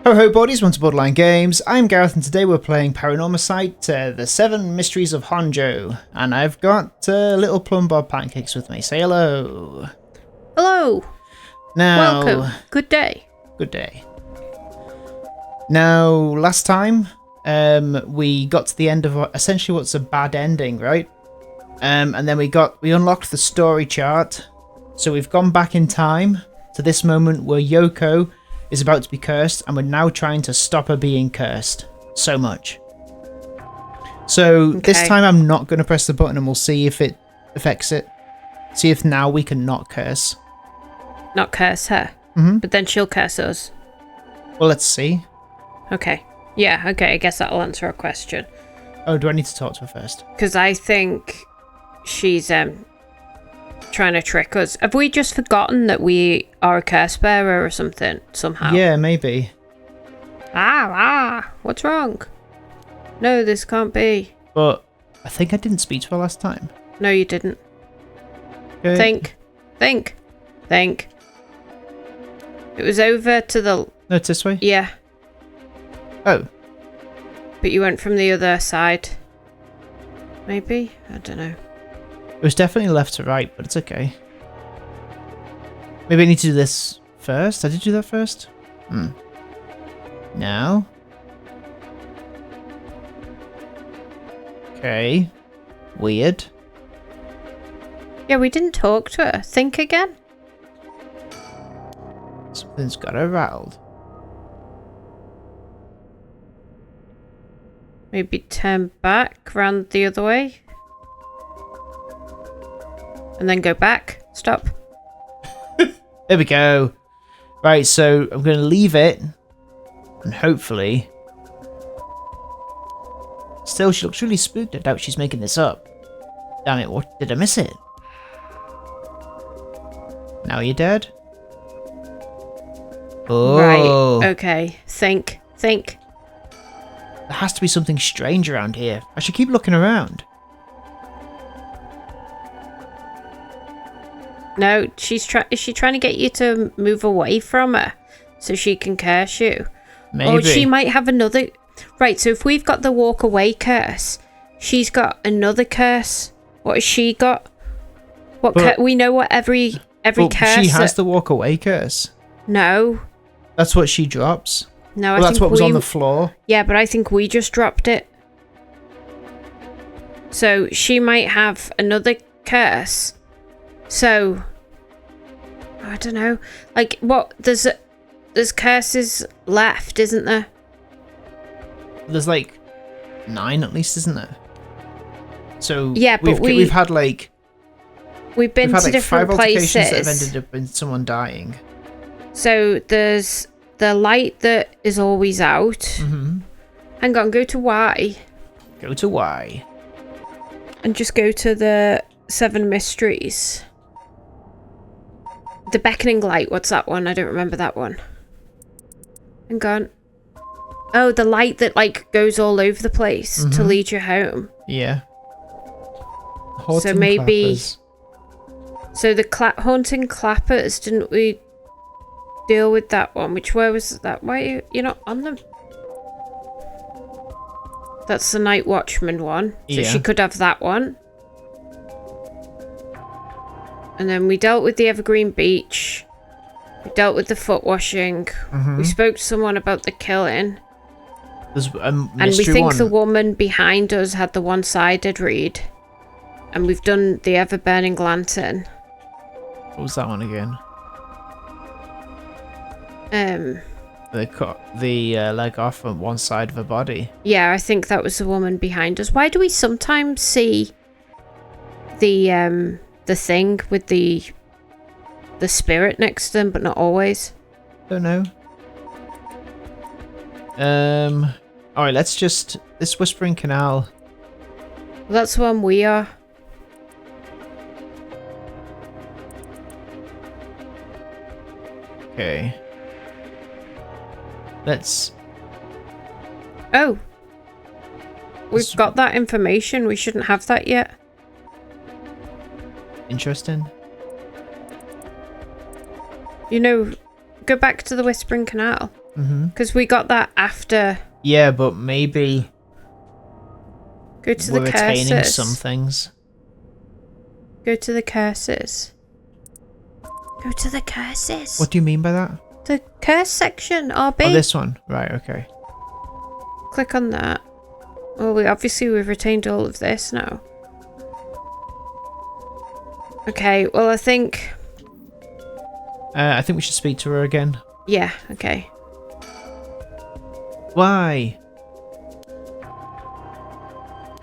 Ho ho buddies, welcome to Borderline Games. I'm Gareth and today we're playing Paranormasight, the 7 Mysteries of Honjo. And I've got little plum bob pancakes with me. Say hello. Hello. Now, welcome. Good day. Good day. Now, last time we got to the end of essentially what's a bad ending, right? And then we unlocked the story chart. So we've gone back in time to this moment where Yoko is about to be cursed, and we're now trying to stop her being cursed so much. So This time I'm not going to press the button and we'll see if it affects it. See if now we can not curse. Not curse her. But then she'll curse us. Well, let's see. Okay. Yeah, okay, I guess that'll answer our question. Oh, do I need to talk to her first? Because I think she's trying to trick us. Have we just forgotten that we are a curse bearer or something, somehow? Yeah, maybe. What's wrong? No, this can't be. But I think I didn't speak to her last time. No, you didn't. Okay. Think. It was over to the... No, it's this way? Yeah. Oh. But you went from the other side. Maybe? I don't know. It was definitely left to right, but it's okay. Maybe I need to do this first? I did do that first? Now? Okay. Weird. Yeah, we didn't talk to her. Think again. Something's got her rattled. Maybe turn back, round the other way. And then go back. Stop. There we go. Right, so I'm going to leave it. And hopefully... Still, she looks really spooked. I doubt she's making this up. Damn it, what? Did I miss it? Now you're dead? Oh. Right, okay. Think. There has to be something strange around here. I should keep looking around. No, is she trying to get you to move away from her so she can curse you? Maybe. Or she might have another... Right, so if we've got the walk away curse, she's got another curse. What has she got? We know what every curse... She has the walk away curse. No. That's what she drops. No, well, that's what was on the floor. Yeah, but I think we just dropped it. So she might have another curse. So, I don't know. Like, what? There's curses left, isn't there? There's like 9 at least, isn't there? So yeah, but we've had like we've been to different 5 places that have ended up in someone dying. So there's the light that is always out. Hang on, go to Y. Go to Y. And just go to the 7 mysteries. The beckoning light, what's that one? I don't remember that one. Hang on. Oh, the light that like goes all over the place to lead you home. Yeah. So maybe... So the haunting clappers, didn't we deal with that one? Where was that? Why you're not on them? That's the night watchman one. So she could have that one. And then we dealt with the Evergreen Beach. We dealt with the foot washing. We spoke to someone about the killing. There's a and we think the woman behind us had the one-sided read. And we've done the ever-burning lantern. What was that one again? They cut the leg off on one side of her body. Yeah, I think that was the woman behind us. Why do we sometimes see the thing with the spirit next to them, but not always? Don't know. Alright, let's just... This Whispering Canal. Well, that's the one we are. Okay. Let's... Oh. We've got that information. We shouldn't have that yet. Interesting. You know, go back to the Whispering Canal. Because we got that after. Yeah, but maybe Go to we're the retaining curses. some things. Go to the curses. Go to the curses. What do you mean by that? The curse section, RB. Oh, this one. Right, okay. Click on that. Well, we've retained all of this now. Okay, well, I think we should speak to her again. Yeah, okay. Why?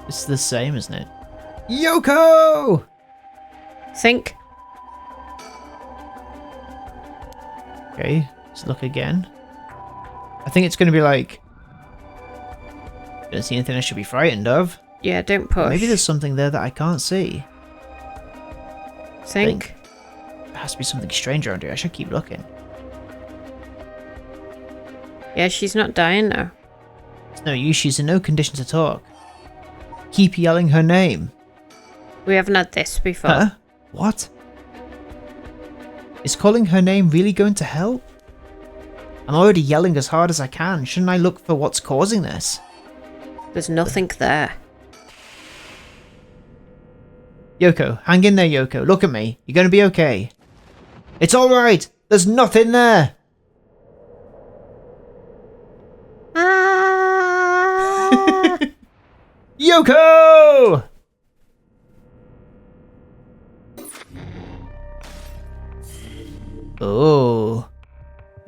It's the same, isn't it? Yoko! Think. Okay, let's look again. I think it's going to be like... Don't see anything I should be frightened of. Yeah, don't push. Maybe there's something there that I can't see. Think. There has to be something strange around here. I should keep looking. Yeah, she's not dying now. It's no use. She's in no condition to talk. Keep yelling her name. We haven't had this before. Huh? What? Is calling her name really going to help? I'm already yelling as hard as I can. Shouldn't I look for what's causing this? There's nothing there. Yoko, hang in there, Yoko. Look at me. You're going to be okay. It's alright. There's nothing there. Ah! Yoko! Oh.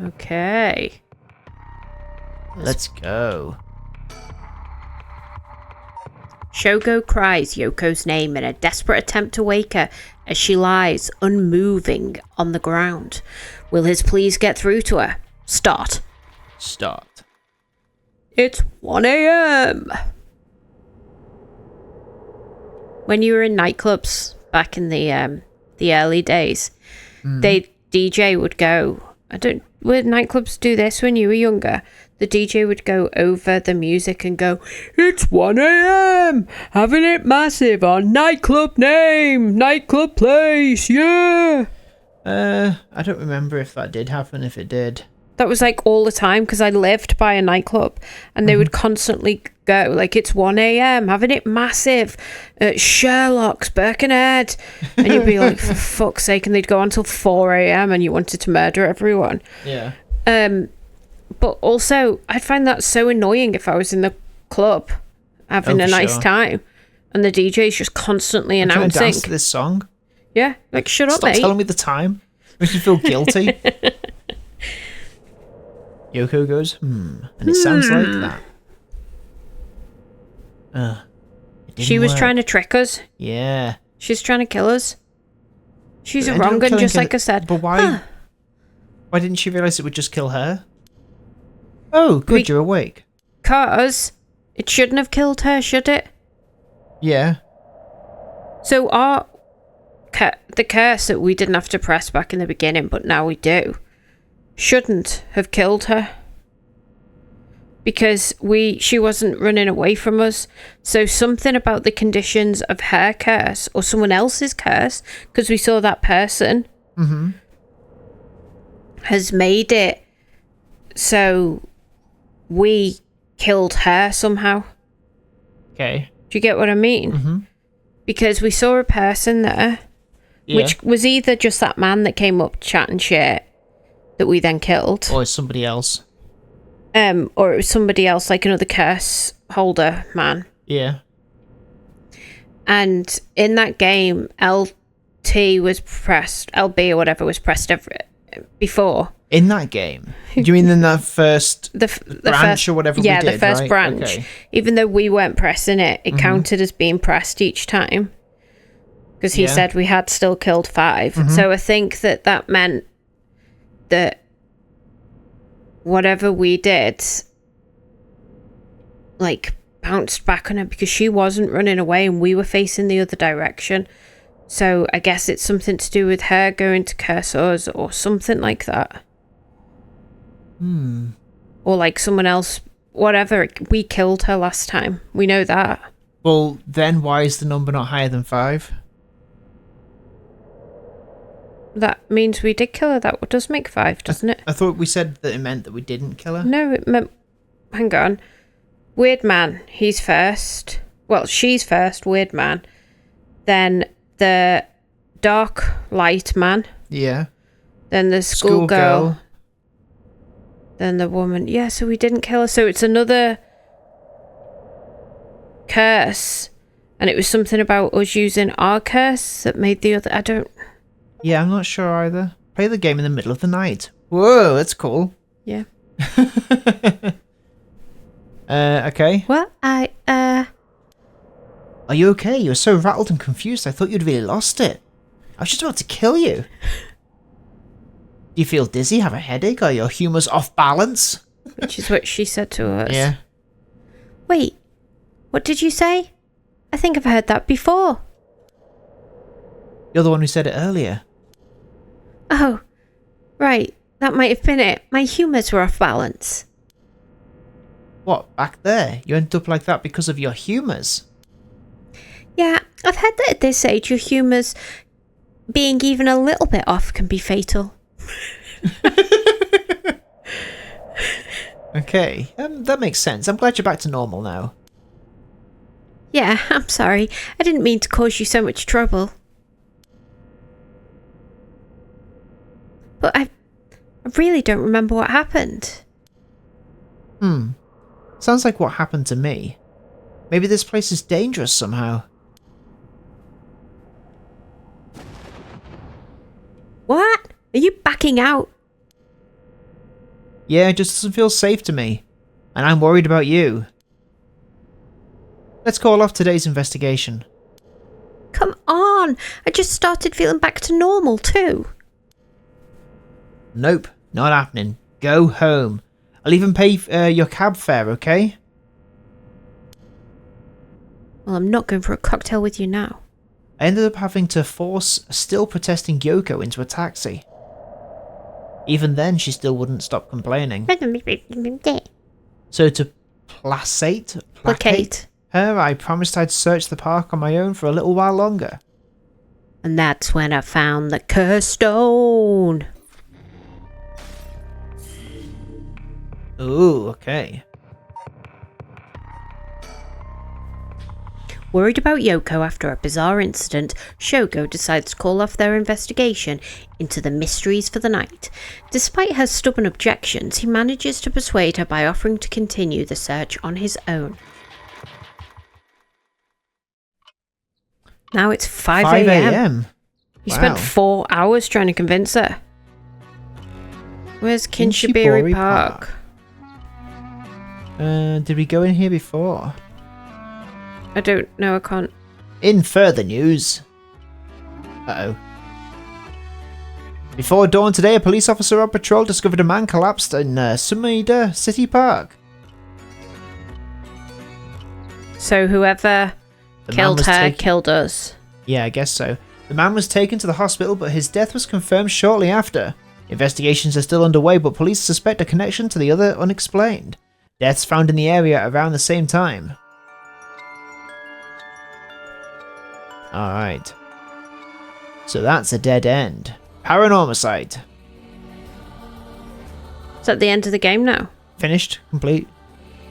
Okay. Let's go. Shogo cries Yoko's name in a desperate attempt to wake her as she lies unmoving on the ground. Will his pleas get through to her? Start. Start. It's 1 a.m. When you were in nightclubs back in the early days, DJ would go. Would nightclubs do this when you were younger? The DJ would go over the music and go, "It's 1 a.m. Having it massive on nightclub name, nightclub place, yeah." I don't remember if that did happen, if it did. That was like all the time because I lived by a nightclub and they would constantly go like, "It's 1 a.m. having it massive at Sherlock's, Birkenhead." And you'd be like, for fuck's sake. And they'd go on till 4 a.m. and you wanted to murder everyone. Yeah. But also, I'd find that so annoying if I was in the club having a nice time and the DJ's just constantly announcing. Can I dance to this song? Yeah, like, shut up, Stop mate. telling me the time. Makes me feel guilty. Yoko goes, and it sounds like that. She was trying to trick us. Yeah. She's trying to kill us. She's a wrong un, just like I said. But why? Why didn't she realise it would just kill her? Oh, good, you're awake. Because it shouldn't have killed her, should it? Yeah. So the curse that we didn't have to press back in the beginning, but now we do, shouldn't have killed her. Because she wasn't running away from us. So something about the conditions of her curse or someone else's curse, because we saw that person, has made it so we killed her somehow. Okay. Do you get what I mean? Because we saw a person there, which was either just that man that came up chatting shit that we then killed, or somebody else. Or it was somebody else, like another curse holder man. Yeah. And in that game, LT was pressed, LB or whatever was pressed before. In that game? Do you mean in that first branch first, or whatever we did? Yeah, the first right? branch. Okay. Even though we weren't pressing it, it counted as being pressed each time. Because he said we had still killed 5. So I think that meant that whatever we did, like, bounced back on her because she wasn't running away and we were facing the other direction. So I guess it's something to do with her going to curse us or something like that. Or like someone else, whatever. We killed her last time. We know that. Well, then why is the number not higher than 5? that means we did kill her. That does make 5, doesn't it? I thought we said that it meant that we didn't kill her. No, it meant... Hang on. Weird man, he's first. Well, she's first, weird man. Then the dark light man. Yeah. Then the schoolgirl. Then the woman. Yeah, so we didn't kill her. So it's another curse. And it was something about us using our curse that made the other... I don't... Yeah, I'm not sure either. Play the game in the middle of the night. Whoa, that's cool. Yeah. Okay. What? Are you okay? You were so rattled and confused, I thought you'd really lost it. I was just about to kill you. Do you feel dizzy, have a headache, or your humour's off balance? Which is what she said to us. Yeah. Wait, what did you say? I think I've heard that before. You're the one who said it earlier. Oh, right. That might have been it. My humours were off balance. What, back there? You ended up like that because of your humours? Yeah, I've heard that at this age your humours being even a little bit off can be fatal. Okay, that makes sense. I'm glad you're back to normal now. Yeah, I'm sorry. I didn't mean to cause you so much trouble. But I really don't remember what happened. Sounds like what happened to me. Maybe this place is dangerous somehow. What? Are you backing out? Yeah, it just doesn't feel safe to me. And I'm worried about you. Let's call off today's investigation. Come on! I just started feeling back to normal too. Nope, not happening. Go home. I'll even pay your cab fare, okay? Well, I'm not going for a cocktail with you now. I ended up having to force a still protesting Yoko into a taxi. Even then, she still wouldn't stop complaining. So to placate her, I promised I'd search the park on my own for a little while longer. And that's when I found the cursed stone. Ooh, okay. Worried about Yoko after a bizarre incident, Shogo decides to call off their investigation into the mysteries for the night. Despite her stubborn objections, he manages to persuade her by offering to continue the search on his own. Now it's 5 a.m. He spent 4 hours trying to convince her. Where's Kinshibari Park? Did we go in here before? I don't know, I can't. In further news. Uh-oh. Before dawn today, a police officer on patrol discovered a man collapsed in Sumida City Park. So whoever killed her killed us. Yeah, I guess so. The man was taken to the hospital, but his death was confirmed shortly after. Investigations are still underway, but police suspect a connection to the other unexplained. Deaths found in the area around the same time. Alright. So that's a dead end. Paranormasight. Is that the end of the game now? Finished. Complete.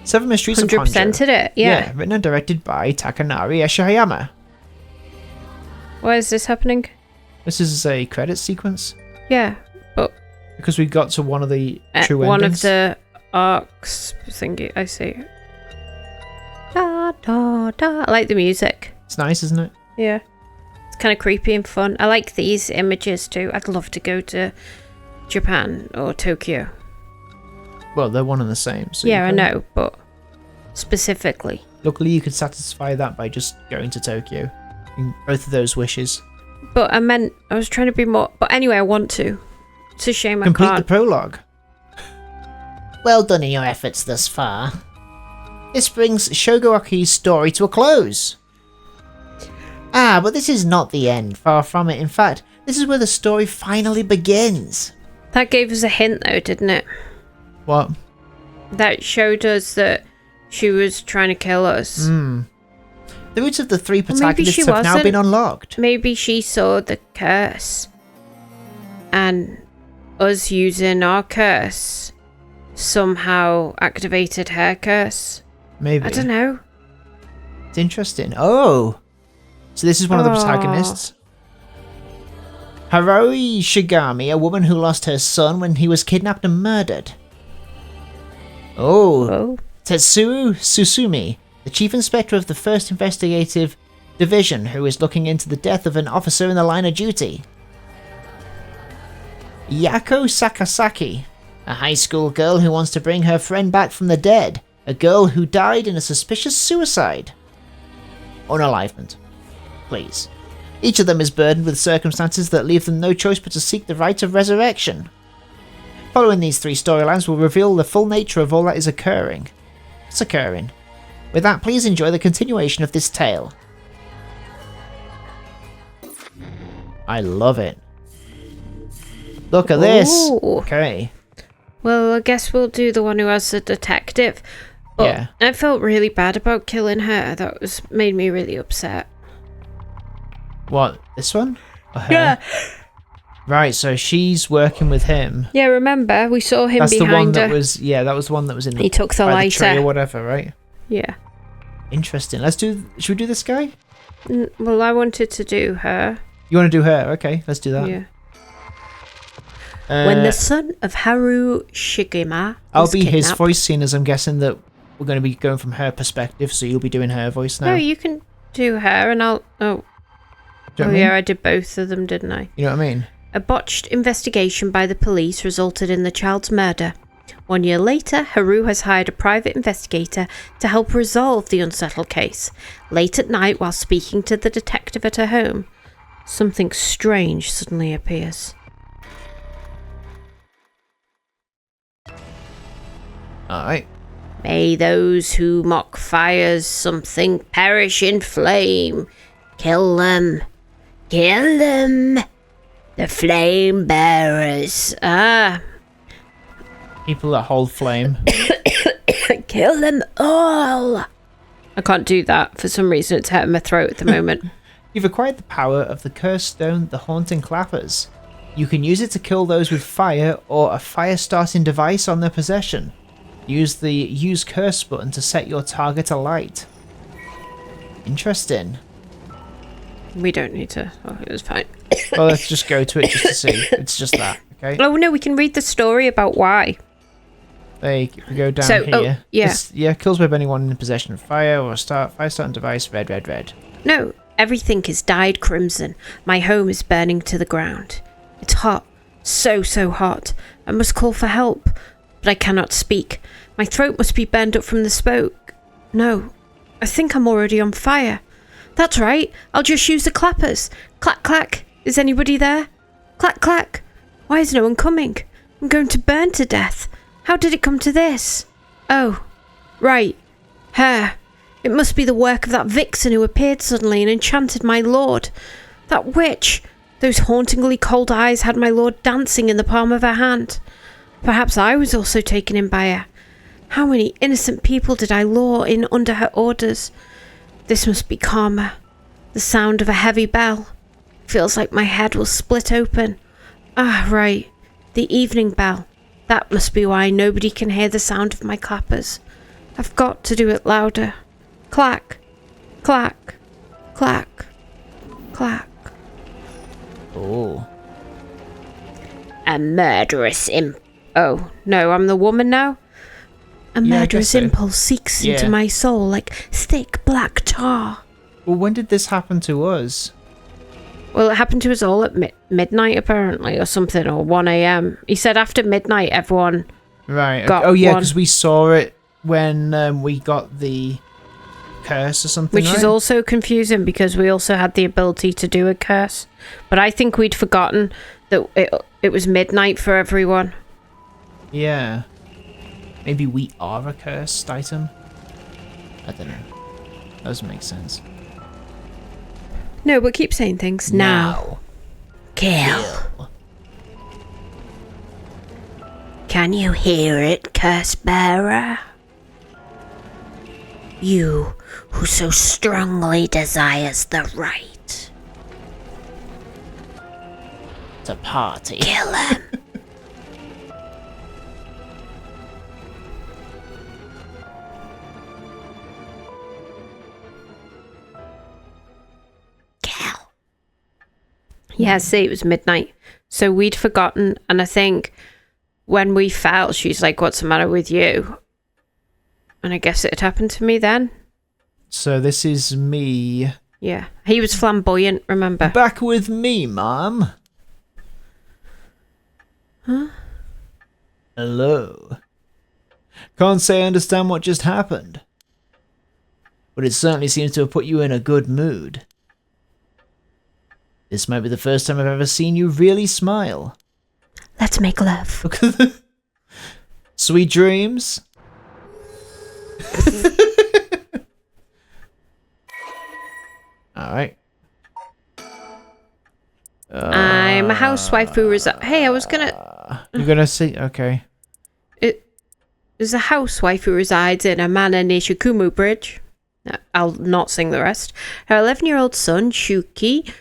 7 Mysteries of Honjo. 100%ed it, yeah. Written and directed by Takanari Eshihayama. Why is this happening? This is a credit sequence. Yeah, but... Because we got to one of the true one endings. of the arcs thingy, I see. Da, da, da. I like the music. It's nice, isn't it? Yeah. It's kind of creepy and fun. I like these images too. I'd love to go to Japan or Tokyo. Well, they're one and the same. So yeah, I know, but specifically. Luckily, you could satisfy that by just going to Tokyo. Both of those wishes. But I was trying to be more... But anyway, I want to. It's a shame I Complete can't. the prologue. Well done in your efforts thus far. This brings Shogo Aki's story to a close. Ah, but this is not the end, far from it. In fact, this is where the story finally begins. That gave us a hint though, didn't it? What? That showed us that she was trying to kill us. The roots of the 3 protagonists have now been unlocked. Maybe she saw the curse. and us using our curse somehow activated her curse. Maybe. I don't know. It's interesting. Oh! So this is one of the Aw. protagonists. Haroi Shigami, a woman who lost her son when he was kidnapped and murdered. Oh. Tetsuo Susumi, the chief inspector of the 1st Investigative Division, who is looking into the death of an officer in the line of duty. Yako Sakasaki, a high school girl who wants to bring her friend back from the dead, a girl who died in a suspicious suicide. Unalivement. Please. Each of them is burdened with circumstances that leave them no choice but to seek the right of resurrection. Following these 3 storylines will reveal the full nature of all that is occurring. What's occurring? With that, please enjoy the continuation of this tale. I love it. Look at this! Ooh. Okay. Well, I guess we'll do the one who has the detective. But Yeah. I felt really bad about killing her. Made me really upset. What? This one? Or her? Right, so she's working with him. Yeah, remember? We saw him That's the one behind that her. was... Yeah, that was the one that was in the... He took the by the tree lighter. or whatever, right? Yeah. Interesting. Let's do... Should we do this guy? Well, I wanted to do her. You want to do her? Okay, let's do that. Yeah. When the son of Haru Shigema I'll was be his kidnapped- voice, seeing as I'm guessing that we're going to be going from her perspective, so you'll be doing her voice now. No, you can do her and I'll... Oh, Do you know what I mean? yeah, I did both of them, didn't I? You know what I mean? A botched investigation by the police resulted in the child's murder. 1 year later, Haru has hired a private investigator to help resolve the unsettled case. Late at night, while speaking to the detective at her home, something strange suddenly appears. Alright. May those who mock fires something perish in flame. Kill them. Kill them. The flame bearers. People that hold flame. Kill them all. I can't do that. For some reason, it's hurting my throat at the moment. You've acquired the power of the cursed stone, the Haunting Clappers. You can use it to kill those with fire or a fire-starting device on their possession. Use the Use Curse button to set your target alight. Interesting. We don't need to. Oh, it was fine. Well, let's just go to it just to see. It's just that, okay? Oh, no, we can read the story about why. We go down So, here. yeah. Kills with anyone in possession of fire or fire-starting device, red, red, red. No, everything is dyed crimson. My home is burning to the ground. It's hot. So hot. I must call for help. But I cannot speak. My throat must be burned up from the smoke. No, I think I'm already on fire. That's right. I'll just use the clappers. Clack, clack. Is anybody there? Clack, clack. Why is no one coming? I'm going to burn to death. How did it come to this? Oh, right. Her. It must be the work of that vixen who appeared suddenly and enchanted my lord. That witch. Those hauntingly cold eyes had my lord dancing in the palm of her hand. Perhaps I was also taken in by her. How many innocent people did I lure in under her orders? This must be karma. The sound of a heavy bell. Feels like my head will split open. Ah, right. The evening bell. That must be why nobody can hear the sound of my clappers. I've got to do it louder. Clack. Clack. Clack. Clack. Oh. A murderous imp. Oh, no, I'm the woman now? A Yeah, I murderous guess so. impulse seeks into Yeah. my soul like thick black tar. Well, when did this happen to us? Well, it happened to us all at midnight, apparently, or something, or 1 a.m. He said after midnight, everyone... Right. Got Oh, yeah, one. because we saw it when we got the curse or something, Which is right? also confusing because we also had the ability to do a curse. But I think we'd forgotten that it was midnight for everyone. Yeah. Maybe we are a cursed item? I don't know. That doesn't make sense. No, but keep saying things. Now. Kill. Can you hear it, curse bearer? You who so strongly desires the right. to party. Kill him. Kill. Yeah, see, it was midnight. So we'd forgotten, and I think when we fell, she's like, what's the matter with you? And I guess it had happened to me then. So this is me. Yeah. He was flamboyant, remember? Back with me, Mom. Huh? Hello. Can't say I understand what just happened, but it certainly seems to have put you in a good mood. This might be the first time I've ever seen you really smile. Let's make love. Look at the... Sweet dreams. Alright. I'm a housewife who Hey, I was gonna... You're gonna see... Okay. There's a housewife who resides in a manor near Shikumu Bridge. I'll not sing the rest. Her 11-year-old son, Suchi,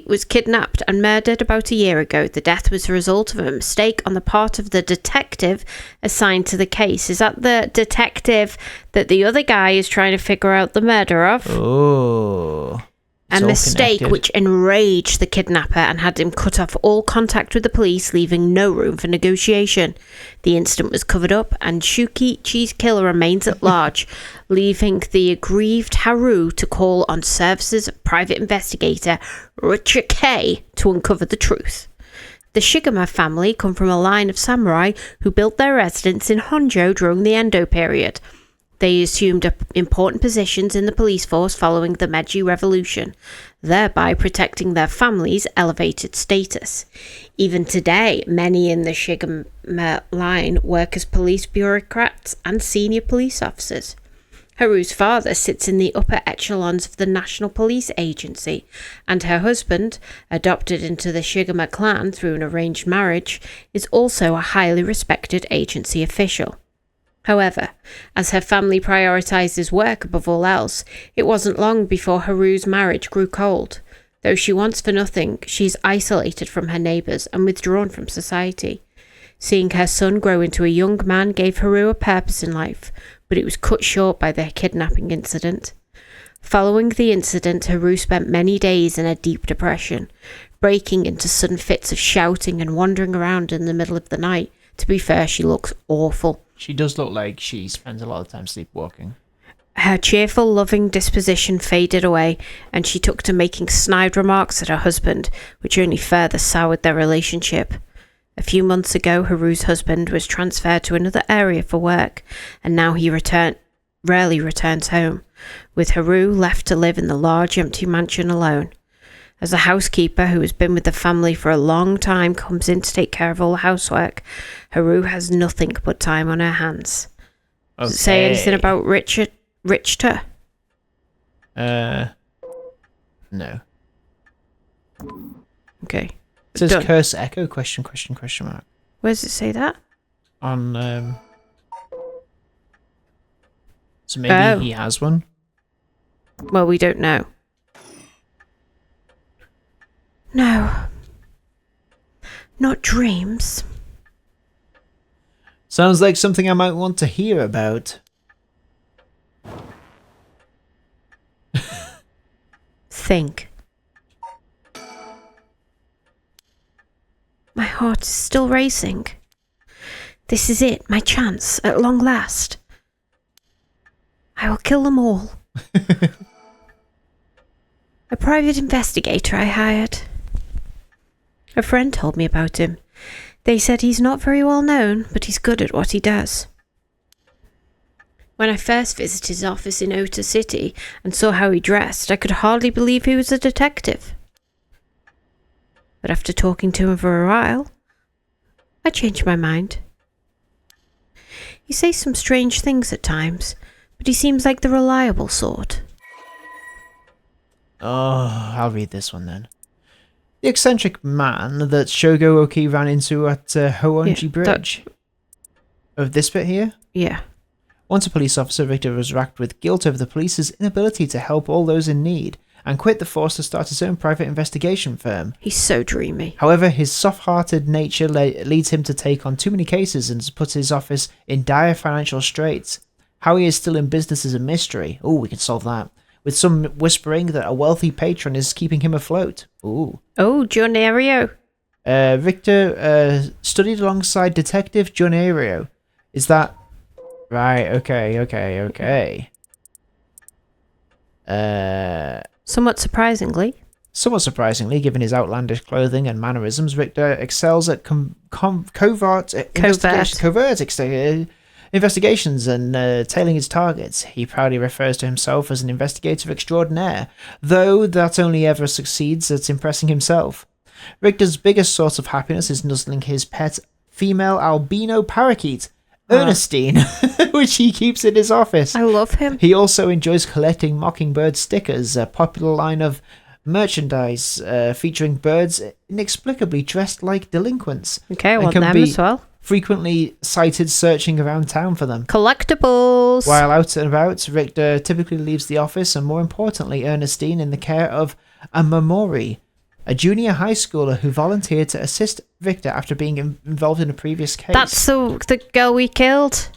was kidnapped and murdered about a year ago. The death was the result of a mistake on the part of the detective assigned to the case. Is that the detective that the other guy is trying to figure out the murder of? Oh. A mistake which enraged the kidnapper and had him cut off all contact with the police, leaving no room for negotiation. The incident was covered up, and Shukichi's killer remains at large, leaving the aggrieved Haru to call on services of private investigator Richard K to uncover the truth. The Shigama family come from a line of samurai who built their residence in Honjo during the Edo period. They assumed important positions in the police force following the Meiji Revolution, thereby protecting their family's elevated status. Even today, many in the Shigama line work as police bureaucrats and senior police officers. Haru's father sits in the upper echelons of the National Police Agency, and her husband, adopted into the Shigama clan through an arranged marriage, is also a highly respected agency official. However, as her family prioritised work above all else, it wasn't long before Haru's marriage grew cold. Though she wants for nothing, she's isolated from her neighbours and withdrawn from society. Seeing her son grow into a young man gave Haru a purpose in life, but it was cut short by the kidnapping incident. Following the incident, Haru spent many days in a deep depression, breaking into sudden fits of shouting and wandering around in the middle of the night. To be fair, she looks awful. She does look like she spends a lot of time sleepwalking. Her cheerful, loving disposition faded away, and she took to making snide remarks at her husband, which only further soured their relationship. A few months ago, Haru's husband was transferred to another area for work, and now he rarely returns home, with Haru left to live in the large empty mansion alone. As a housekeeper who has been with the family for a long time comes in to take care of all the housework, Haru has nothing but time on her hands. Okay. Does it say anything about Richter? No. Okay. It says Done. curse echo, question mark. Where does it say that? On, So maybe he has one? Well, we don't know. No. Not dreams. Sounds like something I might want to hear about. Think. My heart is still racing. This is it, my chance, at long last. I will kill them all. A private investigator I hired. A friend told me about him. They said he's not very well known, but he's good at what he does. When I first visited his office in Ota City and saw how he dressed, I could hardly believe he was a detective. But after talking to him for a while, I changed my mind. He says some strange things at times, but he seems like the reliable sort. Oh, I'll read this one then. The eccentric man that Shogo Oki ran into at Hoonji Bridge. Of this bit here? Yeah. Once a police officer, Victor was racked with guilt over the police's inability to help all those in need, and quit the force to start his own private investigation firm. He's so dreamy. However, his soft-hearted nature leads him to take on too many cases and has put his office in dire financial straits. How he is still in business is a mystery. Oh, we can solve that. With some whispering that a wealthy patron is keeping him afloat. Ooh. Oh, John Ario. Victor studied alongside Detective John Ario. Is that... Right, okay. Somewhat surprisingly, given his outlandish clothing and mannerisms, Victor excels at covert investigations and tailing his targets. He proudly refers to himself as an investigator extraordinaire, though that only ever succeeds at impressing himself. Victor's biggest source of happiness is nuzzling his pet female albino parakeet, Ernestine, which he keeps in his office. I love him. He also enjoys collecting mockingbird stickers, a popular line of merchandise featuring birds inexplicably dressed like delinquents. Okay, I want them as well. Frequently sighted searching around town for them. Collectibles! While out and about, Victor typically leaves the office and, more importantly, Ernestine in the care of a Mamori, a junior high schooler who volunteered to assist Victor after being involved in a previous case. That's the girl we killed?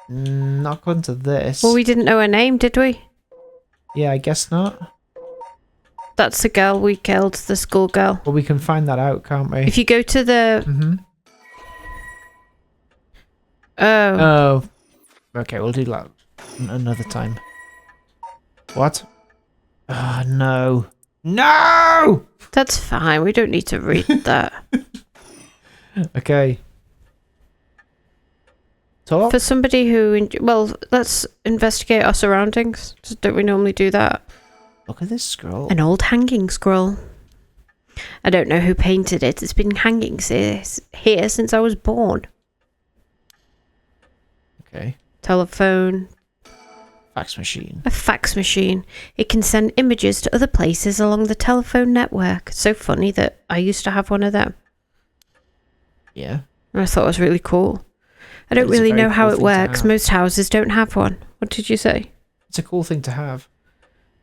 Not according to this. Well, we didn't know her name, did we? Yeah, I guess not. That's the girl we killed, the schoolgirl. Well, we can find that out, can't we? If you go to the... Mm-hmm. Oh. Okay, we'll do that another time. What? Ah, no. No! That's fine. We don't need to read that. Okay. Talk? For somebody who... Well, let's investigate our surroundings. Don't we normally do that? Look at this scroll. An old hanging scroll. I don't know who painted it. It's been hanging here since I was born. Okay. Telephone. Fax machine. A fax machine. It can send images to other places along the telephone network. It's so funny that I used to have one of them. Yeah. And I thought it was really cool. I don't really know how it works. Most houses don't have one. What did you say? It's a cool thing to have.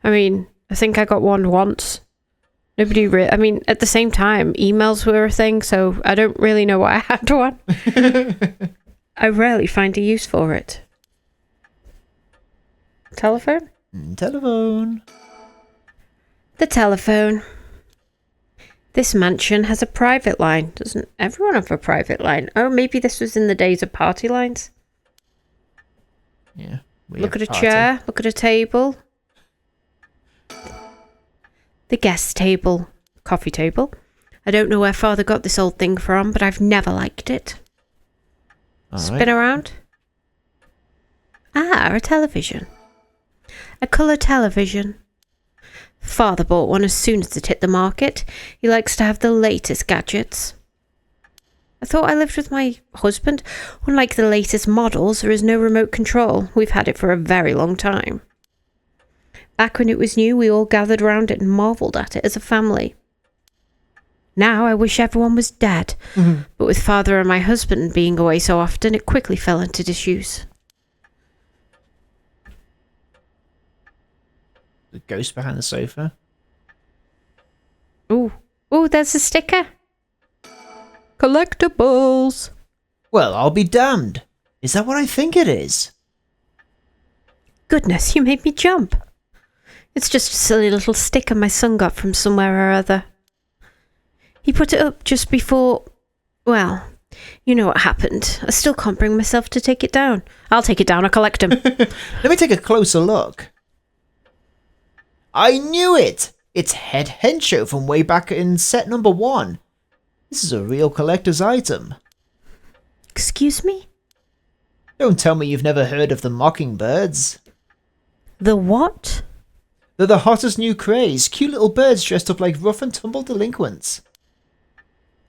I mean, I think I got one once. Nobody I mean, at the same time, emails were a thing, so I don't really know why I had one. I rarely find a use for it. Telephone? Telephone. The telephone. This mansion has a private line. Doesn't everyone have a private line? Oh, maybe this was in the days of party lines. Yeah. Look at a chair. Look at a table. The guest table. Coffee table. I don't know where Father got this old thing from, but I've never liked it. Spin around. Ah, a television. A colour television. Father bought one as soon as it hit the market. He likes to have the latest gadgets. I thought I lived with my husband. Unlike the latest models, there is no remote control. We've had it for a very long time. Back when it was new, we all gathered round it and marvelled at it as a family. Now I wish everyone was dead. Mm-hmm. But with Father and my husband being away so often, it quickly fell into disuse. The ghost behind the sofa. Ooh, there's a sticker. Collectibles. Well, I'll be damned. Is that what I think it is? Goodness, you made me jump. It's just a silly little sticker my son got from somewhere or other. He put it up just before... Well, you know what happened. I still can't bring myself to take it down. I'll take it down, I'll collect him. Let me take a closer look. I knew it! It's Head Hencho from way back in set number 1. This is a real collector's item. Excuse me? Don't tell me you've never heard of the Mockingbirds. The what? They're the hottest new craze. Cute little birds dressed up like rough and tumble delinquents.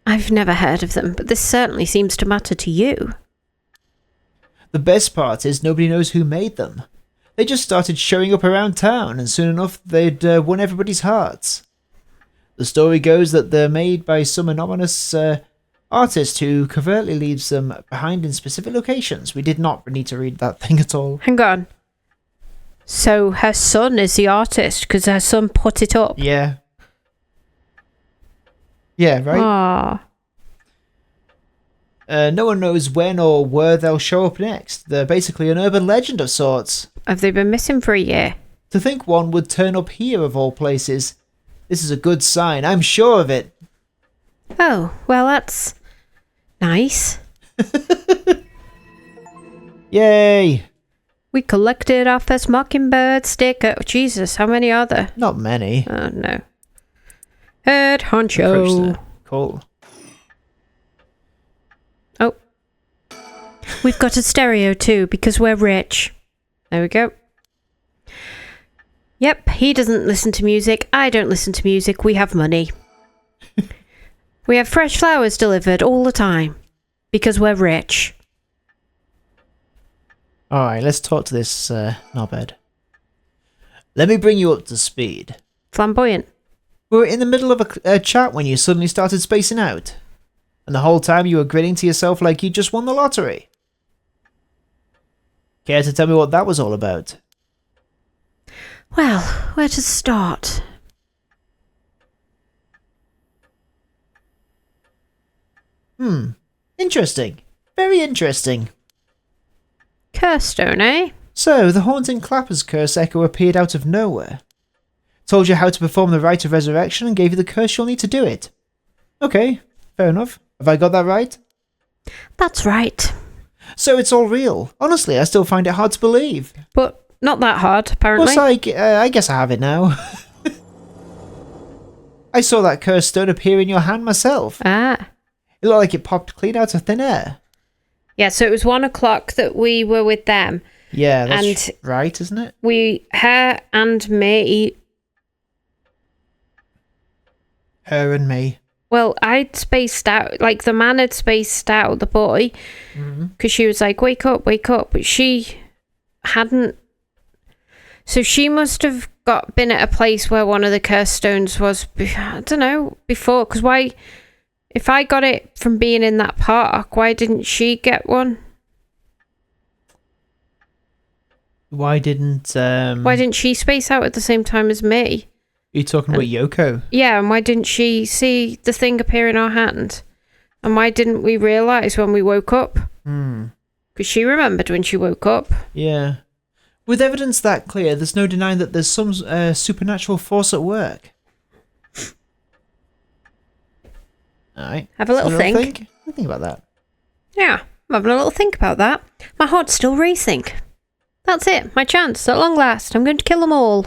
I've never heard of them, but this certainly seems to matter to you. The best part is nobody knows who made them. They just started showing up around town, and soon enough they'd won everybody's hearts. The story goes that they're made by some anonymous artist who covertly leaves them behind in specific locations. We did not need to read that thing at all. Hang on. So her son is the artist because her son put it up. Yeah. Yeah, right? No one knows when or where they'll show up next. They're basically an urban legend of sorts. Have they been missing for a year? To think one would turn up here of all places. This is a good sign, I'm sure of it. Oh, well, that's nice. Yay! We collected our first mockingbird sticker. Oh, Jesus, how many are there? Not many. Oh, no. Head honcho. Cool. Oh. We've got a stereo too, because we're rich. There we go. Yep, he doesn't listen to music. I don't listen to music. We have money. We have fresh flowers delivered all the time. Because we're rich. Alright, let's talk to this knobhead. Let me bring you up to speed. Flamboyant. We were in the middle of a chat when you suddenly started spacing out. And the whole time you were grinning to yourself like you just won the lottery. Care to tell me what that was all about? Well, where to start? Interesting. Very interesting. Curse stone, eh? So, the haunting Clapper's curse echo appeared out of nowhere. Told you how to perform the rite of resurrection and gave you the curse you'll need to do it. Okay, fair enough. Have I got that right? That's right. So it's all real. Honestly, I still find it hard to believe. But not that hard, apparently. Plus, I guess I have it now. I saw that cursed stone appear in your hand myself. Ah. It looked like it popped clean out of thin air. Yeah, so it was 1 o'clock that we were with them. Yeah, that's right, isn't it? Her and me. Her and me. Well, I'd spaced out, like the man had spaced out, the boy, because she was like, wake up, but she hadn't. So she must have been at a place where one of the curse stones was, I don't know, before, because why, if I got it from being in that park, why didn't she get one? Why didn't she space out at the same time as me? Are you talking about Yoko? Yeah, and why didn't she see the thing appear in our hand? And why didn't we realise when we woke up? Because she remembered when she woke up. Yeah. With evidence that clear, there's no denying that there's some supernatural force at work. Alright. Have a little think. Think about that. Yeah, I'm having a little think about that. My heart's still racing. That's it, my chance, at long last. I'm going to kill them all.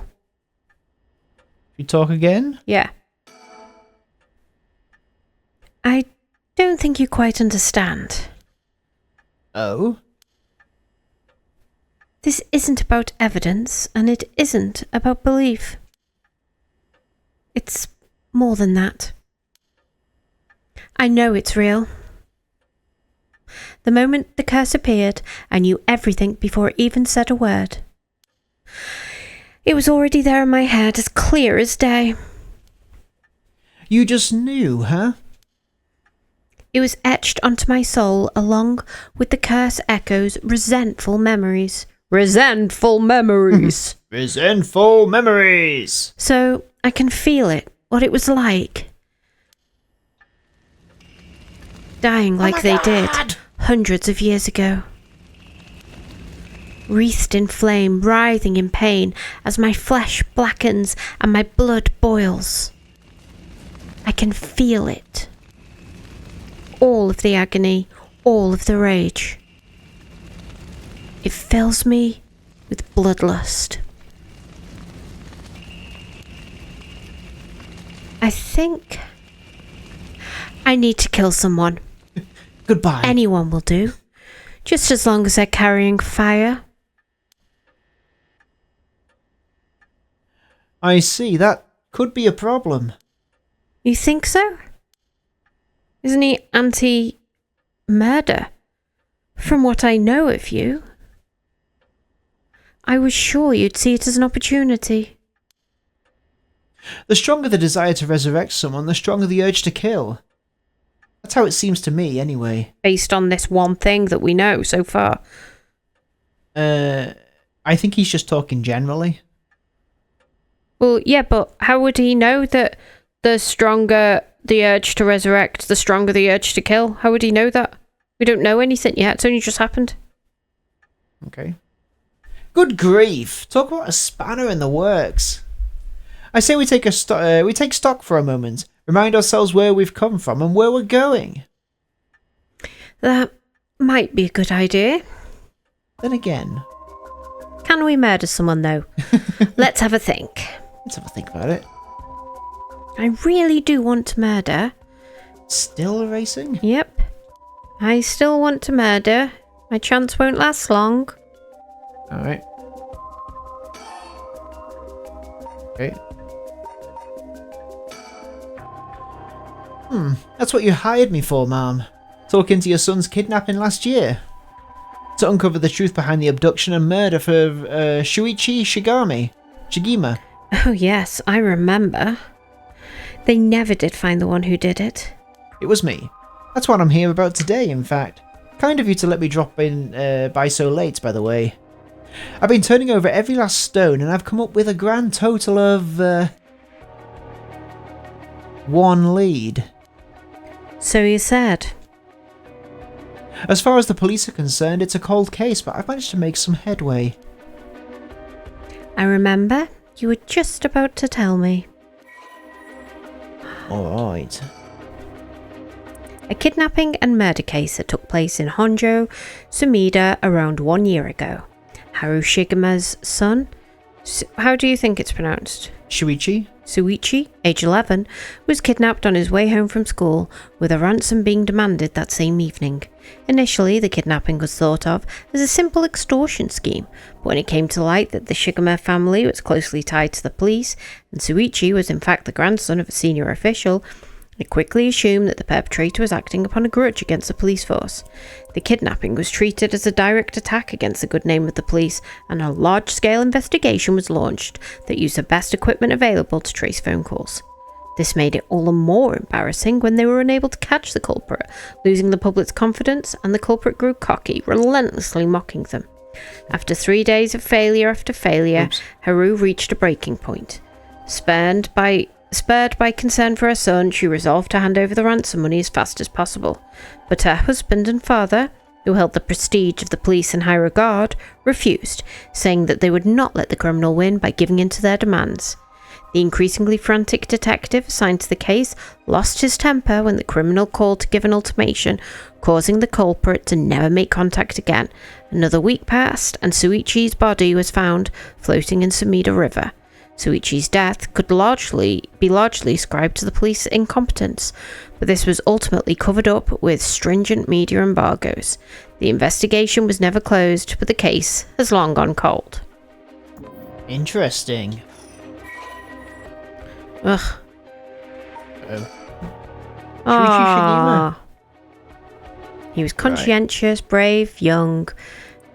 You talk again? Yeah. I don't think you quite understand. Oh? This isn't about evidence, and it isn't about belief. It's more than that. I know it's real. The moment the curse appeared, I knew everything before it even said a word. It was already there in my head, as clear as day. You just knew, huh? It was etched onto my soul along with the curse echoes, resentful memories. Resentful memories! Resentful memories! So I can feel it, what it was like. Dying like they did hundreds of years ago. Wreathed in flame, writhing in pain as my flesh blackens and my blood boils. I can feel it. All of the agony, all of the rage. It fills me with bloodlust. I think I need to kill someone. Goodbye. Anyone will do. Just as long as they're carrying fire. I see. That could be a problem. You think so? Isn't he anti-murder? From what I know of you. I was sure you'd see it as an opportunity. The stronger the desire to resurrect someone, the stronger the urge to kill. That's how it seems to me, anyway. Based on this one thing that we know so far. I think he's just talking generally. Well, yeah, but how would he know that the stronger the urge to resurrect, the stronger the urge to kill? How would he know that? We don't know anything yet. It's only just happened. Okay. Good grief! Talk about a spanner in the works. I say we take stock for a moment, remind ourselves where we've come from and where we're going. That might be a good idea. Then again, can we murder someone though? Let's have a think. Let's have a think about it. I really do want to murder. Still racing? Yep. I still want to murder. My chance won't last long. Alright. Okay. That's what you hired me for, ma'am. Talking to your son's kidnapping last year. To uncover the truth behind the abduction and murder for Shuichi Shigima. Oh yes, I remember. They never did find the one who did it. It was me. That's what I'm here about today, in fact. Kind of you to let me drop in by so late, by the way. I've been turning over every last stone and I've come up with a grand total of... one lead. So you said. As far as the police are concerned, it's a cold case, but I've managed to make some headway. I remember. You were just about to tell me. Alright. A kidnapping and murder case that took place in Honjo, Sumida around 1 year ago. Haru Shigima's son, how do you think it's pronounced? Suichi, age 11, was kidnapped on his way home from school, with a ransom being demanded that same evening. Initially, the kidnapping was thought of as a simple extortion scheme, but when it came to light that the Shigema family was closely tied to the police, and Suichi was in fact the grandson of a senior official, it quickly assumed that the perpetrator was acting upon a grudge against the police force. The kidnapping was treated as a direct attack against the good name of the police, and a large-scale investigation was launched that used the best equipment available to trace phone calls. This made it all the more embarrassing when they were unable to catch the culprit, losing the public's confidence, and the culprit grew cocky, relentlessly mocking them. After 3 days of failure after failure, Haru reached a breaking point. Spurred by concern for her son, she resolved to hand over the ransom money as fast as possible. But her husband and father, who held the prestige of the police in high regard, refused, saying that they would not let the criminal win by giving in to their demands. The increasingly frantic detective assigned to the case lost his temper when the criminal called to give an ultimatum, causing the culprit to never make contact again. Another week passed, and Suichi's body was found floating in Sumida River. Suichi's death could be largely ascribed to the police incompetence, but this was ultimately covered up with stringent media embargoes. The investigation was never closed, but the case has long gone cold. Interesting. Ugh. Shigima. He was conscientious, brave, young,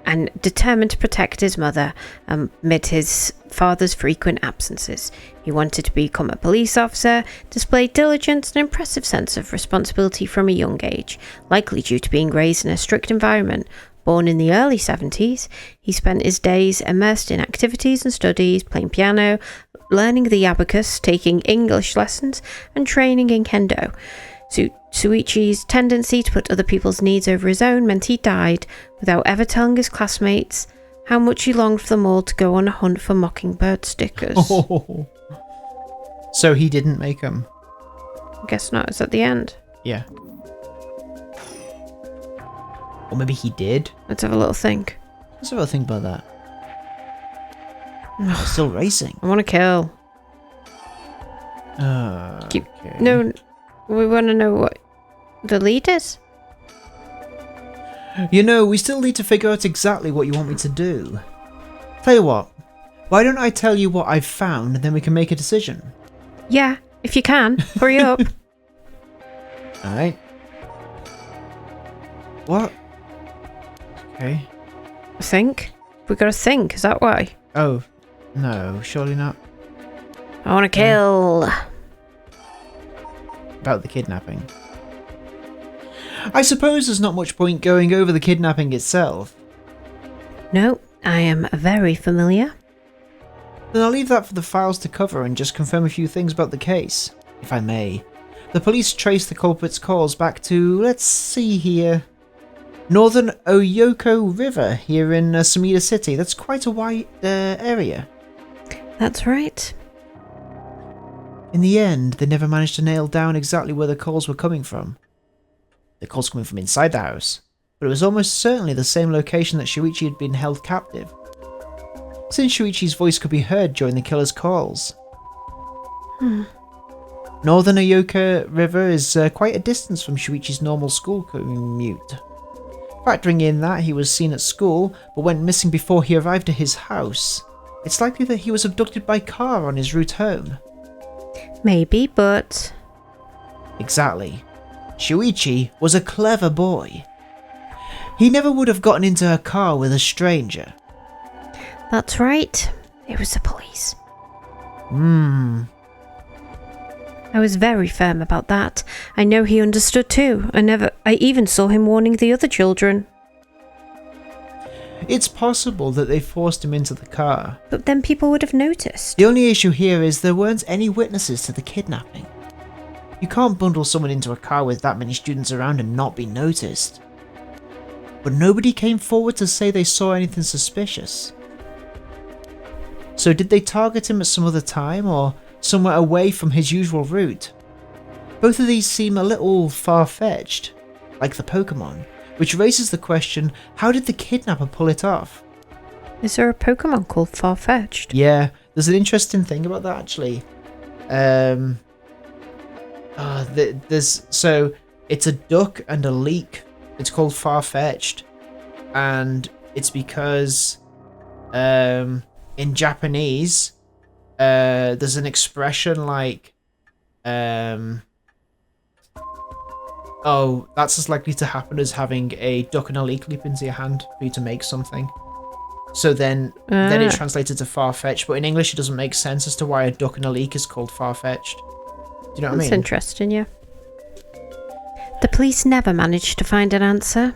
and determined to protect his mother amid his father's frequent absences. He wanted to become a police officer, displayed diligence and an impressive sense of responsibility from a young age, likely due to being raised in a strict environment. Born in the early 70s, he spent his days immersed in activities and studies, playing piano, learning the abacus, taking English lessons, and training in kendo. Suichi's tendency to put other people's needs over his own meant he died without ever telling his classmates how much he longed for them all to go on a hunt for mockingbird stickers. Oh. So he didn't make them? I guess not. It's at the end. Yeah. Or maybe he did? Let's have a little think. Let's have a think about that. Still racing. I want to kill. Okay. No, we want to know what the lead is. You know, we still need to figure out exactly what you want me to do. Tell you what, why don't I tell you what I've found and then we can make a decision? Yeah, if you can. Hurry up. Alright. What? Okay. Think? We gotta think, is that why? Oh, no, surely not. I want to kill. About the kidnapping. I suppose there's not much point going over the kidnapping itself. No, I am very familiar. Then I'll leave that for the files to cover and just confirm a few things about the case, if I may. The police traced the culprit's calls back to, let's see here, Northern Oyoko River here in Sumida City. That's quite a wide area. That's right. In the end, they never managed to nail down exactly where the calls were coming from. The calls coming from inside the house, but it was almost certainly the same location that Shuichi had been held captive, since Shuichi's voice could be heard during the killer's calls. Northern Oyoko River is quite a distance from Shuichi's normal school commute. Factoring in that he was seen at school, but went missing before he arrived at his house, it's likely that he was abducted by car on his route home. Maybe, but... Exactly. Shuichi was a clever boy. He never would have gotten into a car with a stranger. That's right. It was the police. I was very firm about that. I know he understood too. I even saw him warning the other children. It's possible that they forced him into the car. But then people would have noticed. The only issue here is there weren't any witnesses to the kidnapping. You can't bundle someone into a car with that many students around and not be noticed. But nobody came forward to say they saw anything suspicious. So did they target him at some other time or somewhere away from his usual route? Both of these seem a little far-fetched, like the Pokemon, which raises the question, how did the kidnapper pull it off? Is there a Pokemon called Farfetch'd? Yeah, there's an interesting thing about that actually. So it's a duck and a leek. It's called Farfetch'd, and it's because in Japanese there's an expression like oh, that's as likely to happen as having a duck and a leek leap into your hand for you to make something. So then it translated to far-fetched, but in English it doesn't make sense as to why a duck and a leek is called far-fetched. Do you know what I mean? That's interesting, yeah. The police never managed to find an answer.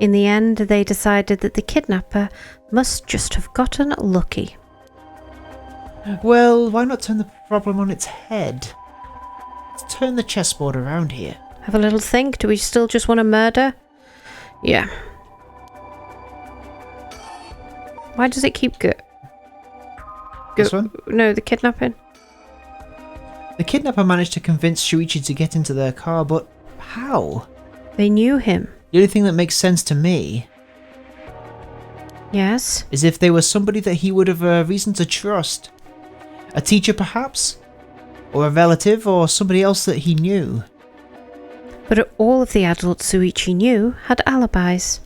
In the end, they decided that the kidnapper must just have gotten lucky. Well, why not turn the problem on its head? Let's turn the chessboard around here. Have a little think. Do we still just want to murder? Yeah. Why does it keep This one? No, the kidnapping. The kidnapper managed to convince Shuichi to get into their car, but how? They knew him. The only thing that makes sense to me Yes. is if they were somebody that he would have a reason to trust. A teacher, perhaps? Or a relative, or somebody else that he knew. But all of the adults Shuichi knew had alibis.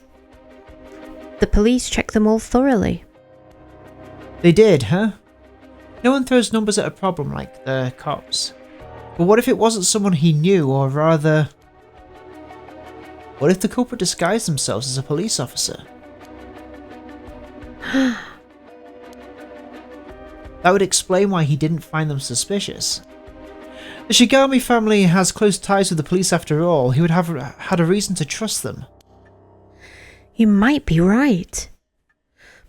The police checked them all thoroughly. They did, huh? No one throws numbers at a problem like the cops. But what if it wasn't someone he knew, or rather... what if the culprit disguised themselves as a police officer? That would explain why he didn't find them suspicious. The Shigami family has close ties with the police after all. He would have had a reason to trust them. You might be right.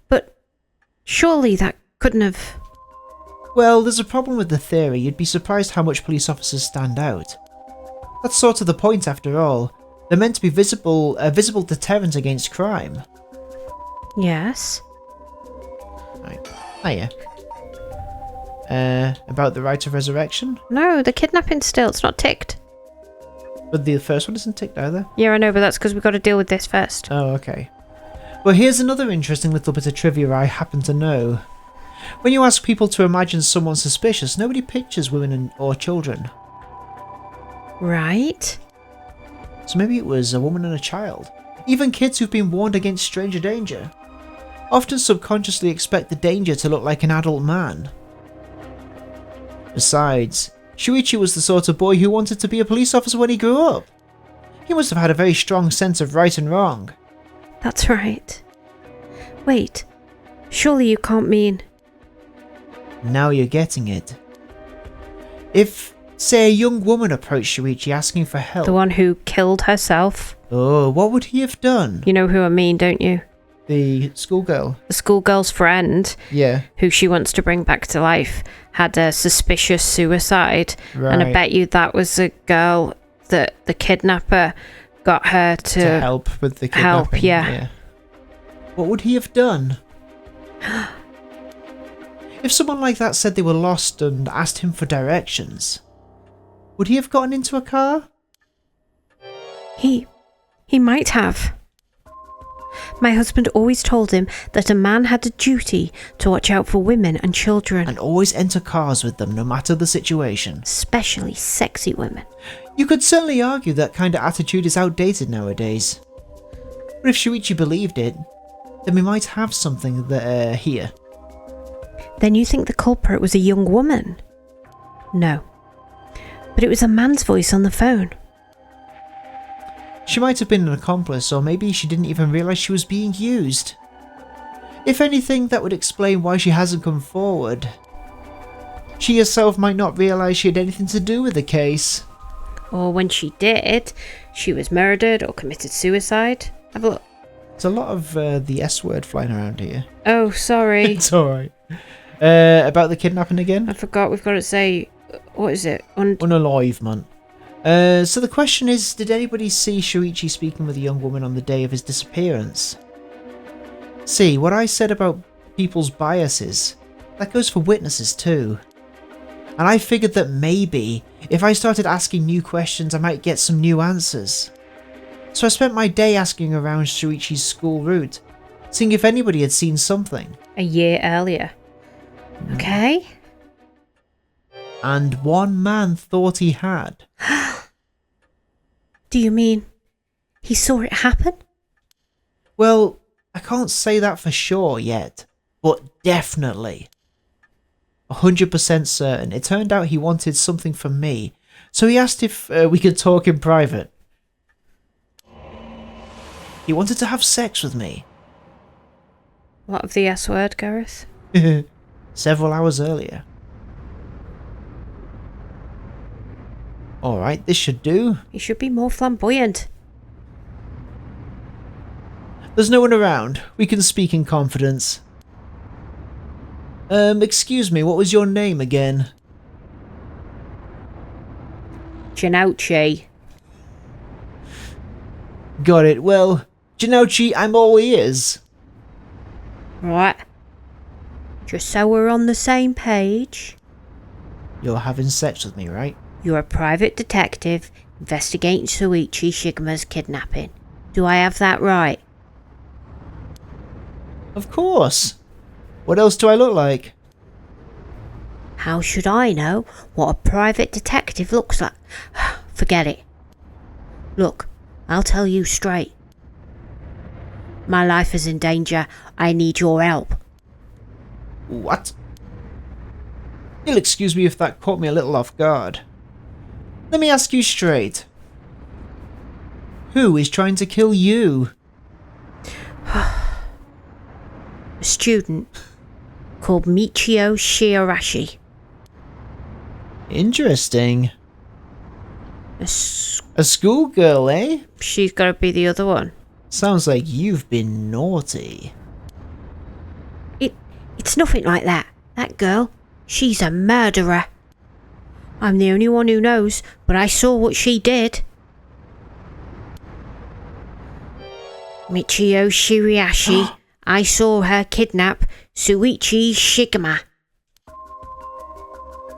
But surely that couldn't have... Well, there's a problem with the theory. You'd be surprised how much police officers stand out. That's sort of the point after all. They're meant to be a visible deterrent against crime. Yes. Right. Hiya. About the right of resurrection? No, the kidnapping still. It's not ticked. But the first one isn't ticked either. Yeah, I know, but that's because we've got to deal with this first. Oh, okay. Well, here's another interesting little bit of trivia I happen to know. When you ask people to imagine someone suspicious, nobody pictures women or children. Right. So maybe it was a woman and a child. Even kids who've been warned against stranger danger often subconsciously expect the danger to look like an adult man. Besides, Shuichi was the sort of boy who wanted to be a police officer when he grew up. He must have had a very strong sense of right and wrong. That's right. Wait, surely you can't mean... Now you're getting it. If, say, a young woman approached Shuichi asking for help... The one who killed herself? Oh, what would he have done? You know who I mean, don't you? The schoolgirl. The schoolgirl's friend, Yeah. who she wants to bring back to life, had a suspicious suicide. Right. And I bet you that was a girl that the kidnapper got her To help with the kidnapping. yeah. What would he have done? If someone like that said they were lost and asked him for directions, would he have gotten into a car? He might have. My husband always told him that a man had a duty to watch out for women and children. And always enter cars with them, no matter the situation. Especially sexy women. You could certainly argue that kind of attitude is outdated nowadays. But if Shuichi believed it, then we might have something that, here. Then you think the culprit was a young woman? No. But it was a man's voice on the phone. She might have been an accomplice, or maybe she didn't even realise she was being used. If anything, that would explain why she hasn't come forward. She herself might not realise she had anything to do with the case. Or when she did, she was murdered or committed suicide. Have a look. There's a lot of the S word flying around here. Oh, sorry. It's alright. About the kidnapping again? I forgot we've got to say, what is it? Unalivement. So the question is, did anybody see Shuichi speaking with a young woman on the day of his disappearance? See, what I said about people's biases, that goes for witnesses too. And I figured that maybe, if I started asking new questions, I might get some new answers. So I spent my day asking around Shuichi's school route, seeing if anybody had seen something. A year earlier. Okay. And one man thought he had. Do you mean he saw it happen? Well, I can't say that for sure yet, but definitely. 100% certain. It turned out he wanted something from me, so he asked if we could talk in private. He wanted to have sex with me. What of the S word, Gareth? Several hours earlier. Alright, this should do. He should be more flamboyant. There's no one around. We can speak in confidence. Excuse me, what was your name again? Janouchi. Got it. Well, Janouchi, I'm all ears. Right. Just so we're on the same page. You're having sex with me, right? You're a private detective investigating Shuichi Shigemo's kidnapping. Do I have that right? Of course. What else do I look like? How should I know what a private detective looks like? Forget it. Look, I'll tell you straight. My life is in danger. I need your help. What? You'll excuse me if that caught me a little off guard. Let me ask you straight. Who is trying to kill you? A student called Michio Shirashi. Interesting. A A schoolgirl, eh? She's got to be the other one. Sounds like you've been naughty. It's nothing like that. That girl, she's a murderer. I'm the only one who knows, but I saw what she did. Michio Shirashi, I saw her kidnap Shuichi Shigema.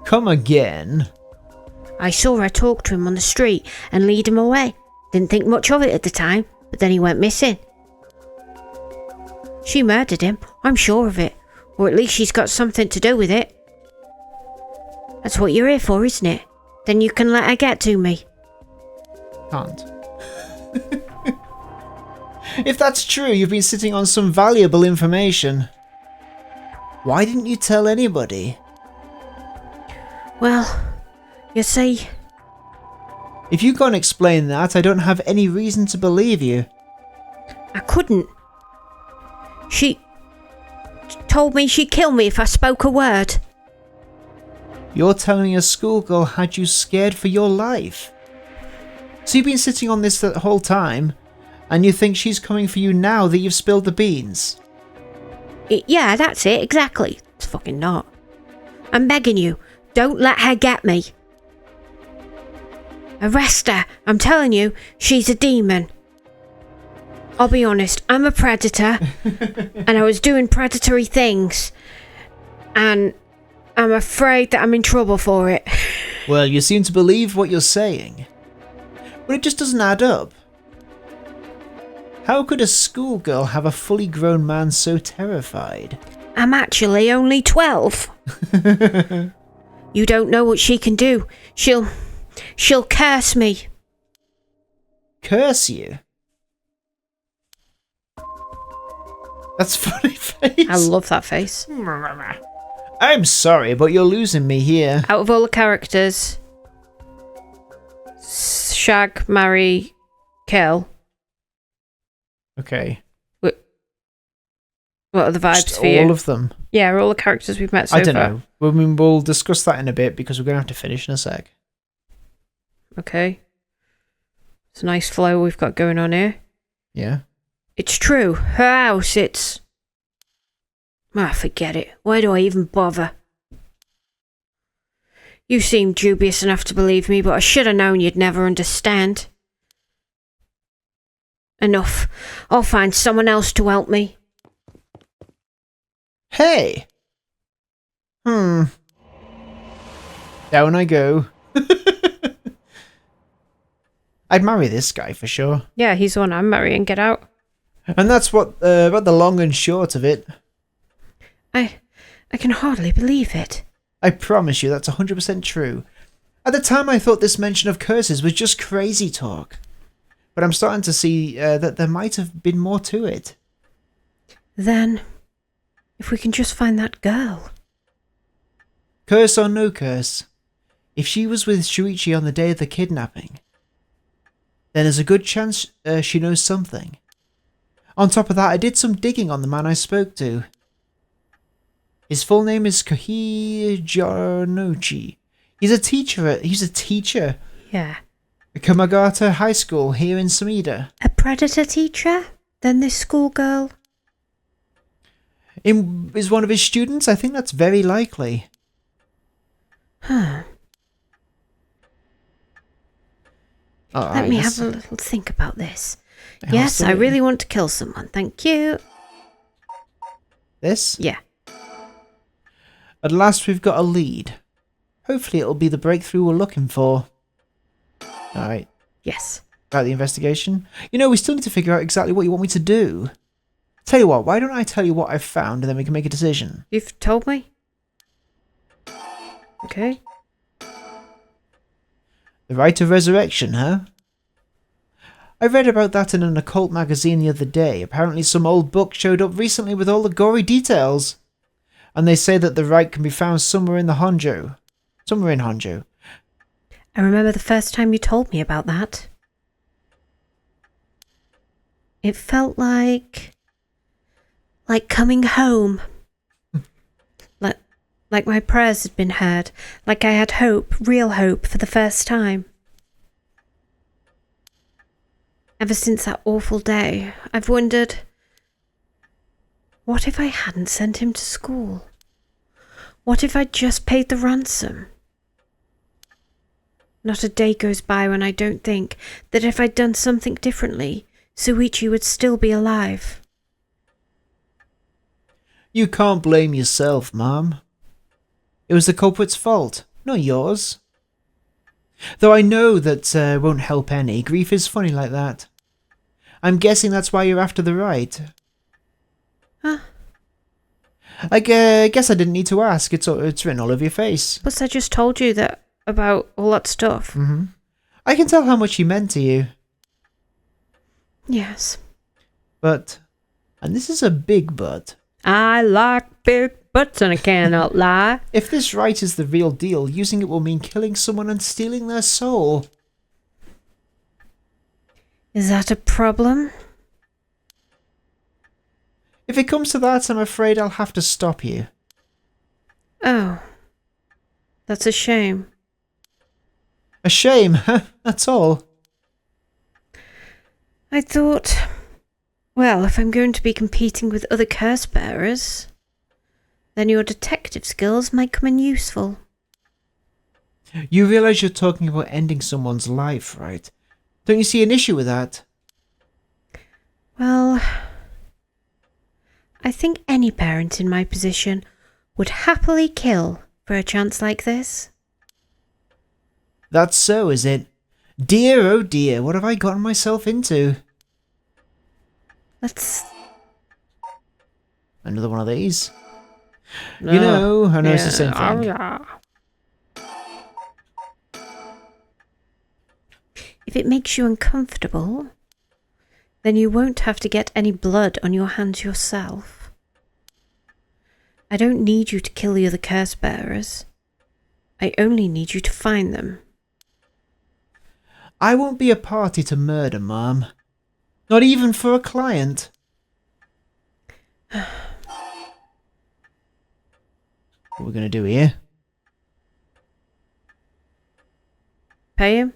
Come again? I saw her talk to him on the street and lead him away. Didn't think much of it at the time, but then he went missing. She murdered him, I'm sure of it. Or at least she's got something to do with it. That's what you're here for, isn't it? Then you can let her get to me. Can't. If that's true, you've been sitting on some valuable information. Why didn't you tell anybody? Well, you see... If you can't explain that, I don't have any reason to believe you. I couldn't. She told me she'd kill me if I spoke a word. You're telling me a schoolgirl had you scared for your life? So you've been sitting on this the whole time, And you think she's coming for you now that you've spilled the beans? Yeah, that's it, exactly. It's fucking not. I'm begging you, don't let her get me. Arrest her. I'm telling you, she's a demon. I'll be honest, I'm a predator, and I was doing predatory things, and I'm afraid that I'm in trouble for it. Well, you seem to believe what you're saying, but it just doesn't add up. How could a schoolgirl have a fully grown man so terrified? I'm actually only 12. You don't know what she can do. She'll curse me. Curse you? That's funny face. I love that face. I'm sorry, but you're losing me here. Out of all the characters, shag, marry, kill. Okay. What are the vibes Just for you? all of them. Yeah, all the characters we've met so far. I don't know. I mean, we'll discuss that in a bit because we're going to have to finish in a sec. Okay. It's a nice flow we've got going on here. Yeah. It's true. Her house, it's... forget it. Why do I even bother? You seem dubious enough to believe me, but I should have known you'd never understand. Enough. I'll find someone else to help me. Hey! Down I go. I'd marry this guy for sure. Yeah, he's the one I'm marrying. Get out. And that's what about the long and short of it. I can hardly believe it. I promise you that's 100% true. At the time I thought this mention of curses was just crazy talk. But I'm starting to see that there might have been more to it. Then, if we can just find that girl. Curse or no curse, if she was with Shuichi on the day of the kidnapping, then there's a good chance she knows something. On top of that, I did some digging on the man I spoke to. His full name is Kohei Jarnochi. He's a teacher. Yeah. At Kamagata High School here in Sumida. A predator teacher? Then this schoolgirl? Is one of his students? I think that's very likely. Huh. Let me have a little think about this. Yes, I really want to kill someone. Thank you. This? Yeah. At last we've got a lead. Hopefully it'll be the breakthrough we're looking for. Alright. Yes. About the investigation. You know, we still need to figure out exactly what you want me to do. Tell you what, why don't I tell you what I've found and then we can make a decision? You've told me? Okay. The right of resurrection, huh? I read about that in an occult magazine the other day. Apparently some old book showed up recently with all the gory details. And they say that the right can be found somewhere in Honjo. Somewhere in Honjo. I remember the first time you told me about that. It felt like coming home. Like my prayers had been heard. Like I had hope, real hope, for the first time. Ever since that awful day, I've wondered, what if I hadn't sent him to school? What if I'd just paid the ransom? Not a day goes by when I don't think that if I'd done something differently, Suichi would still be alive. You can't blame yourself, Mom. It was the culprit's fault, not yours. Though I know that won't help any. Grief is funny like that. I'm guessing that's why you're after the right. Huh? I guess I didn't need to ask. It's written all over your face. Plus, I just told you that about all that stuff. Mm-hmm. I can tell how much he meant to you. Yes. But, and this is a big but. I like big butts and I cannot lie. If this right is the real deal, using it will mean killing someone and stealing their soul. Is that a problem? If it comes to that, I'm afraid I'll have to stop you. Oh. That's a shame. A shame, huh? That's all. I thought, well, if I'm going to be competing with other curse bearers, then your detective skills might come in useful. You realize you're talking about ending someone's life, right? Don't you see an issue with that? Well, I think any parent in my position would happily kill for a chance like this. That's so, is it? Dear, oh dear, what have I gotten myself into? Let's... Another one of these? No. You know, I know it's the same thing. Oh, yeah. If it makes you uncomfortable, then you won't have to get any blood on your hands yourself. I don't need you to kill the other curse bearers. I only need you to find them. I won't be a party to murder, Mom. Not even for a client. What are we going to do here? Pay him?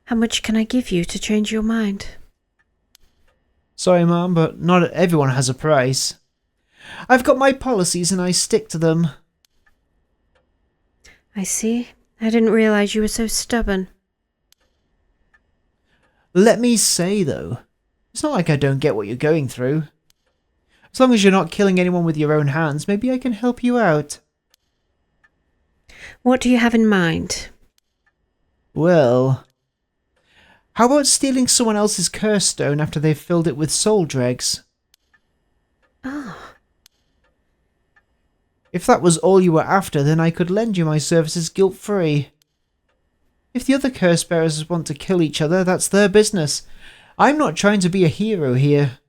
How much can I give you to change your mind? Sorry, Mom, but not everyone has a price. I've got my policies and I stick to them. I see. I didn't realize you were so stubborn. Let me say, though, it's not like I don't get what you're going through. As long as you're not killing anyone with your own hands, maybe I can help you out. What do you have in mind? Well, how about stealing someone else's curse stone after they've filled it with soul dregs? Oh, If that was all you were after, then I could lend you my services guilt-free. If the other curse bearers want to kill each other, that's their business. I'm not trying to be a hero here.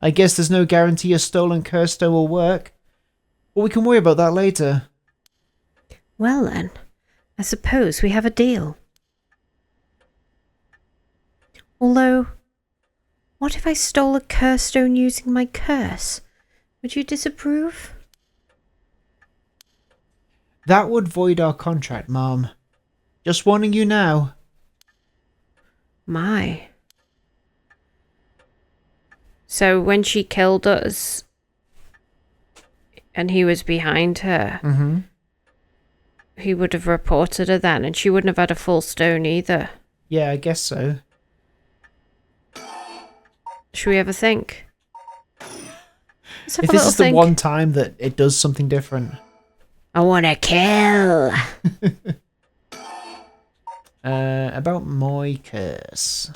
I guess there's no guarantee a stolen curse stone will work, but we can worry about that later. well then, I suppose we have a deal. Although, what if I stole a curse stone using my curse? Would you disapprove? That would void our contract, Mom. Just warning you now. My. So when she killed us, and he was behind her, he would have reported her then, and she wouldn't have had a full stone either. Yeah, I guess so. Should we ever think? Let's have If a this little is the think. one time that it does something different. I want to kill. About my curse.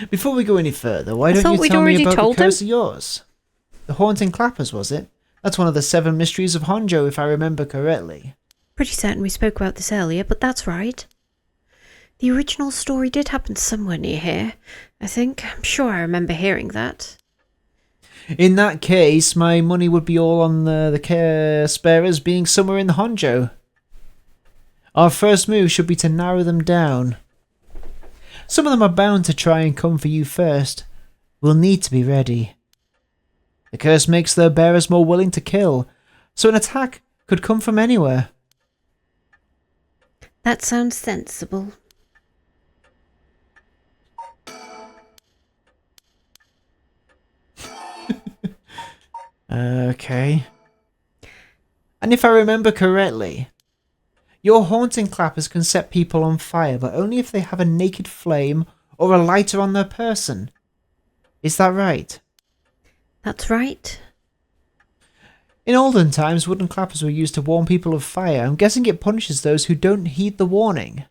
Before we go any further, why I don't thought you we'd tell me already about the told curse him. of yours? The Haunting Clappers, was it? That's one of the 7 mysteries of Honjo, if I remember correctly. Pretty certain we spoke about this earlier, but that's right. The original story did happen somewhere near here, I think. I'm sure I remember hearing that. In that case, my money would be all on the curse bearers being somewhere in the Honjo. Our first move should be to narrow them down. Some of them are bound to try and come for you first. We'll need to be ready. The curse makes their bearers more willing to kill, so an attack could come from anywhere. That sounds sensible. Okay. And if I remember correctly, your haunting clappers can set people on fire, but only if they have a naked flame or a lighter on their person. Is that right? That's right. In olden times, wooden clappers were used to warn people of fire. I'm guessing it punishes those who don't heed the warning.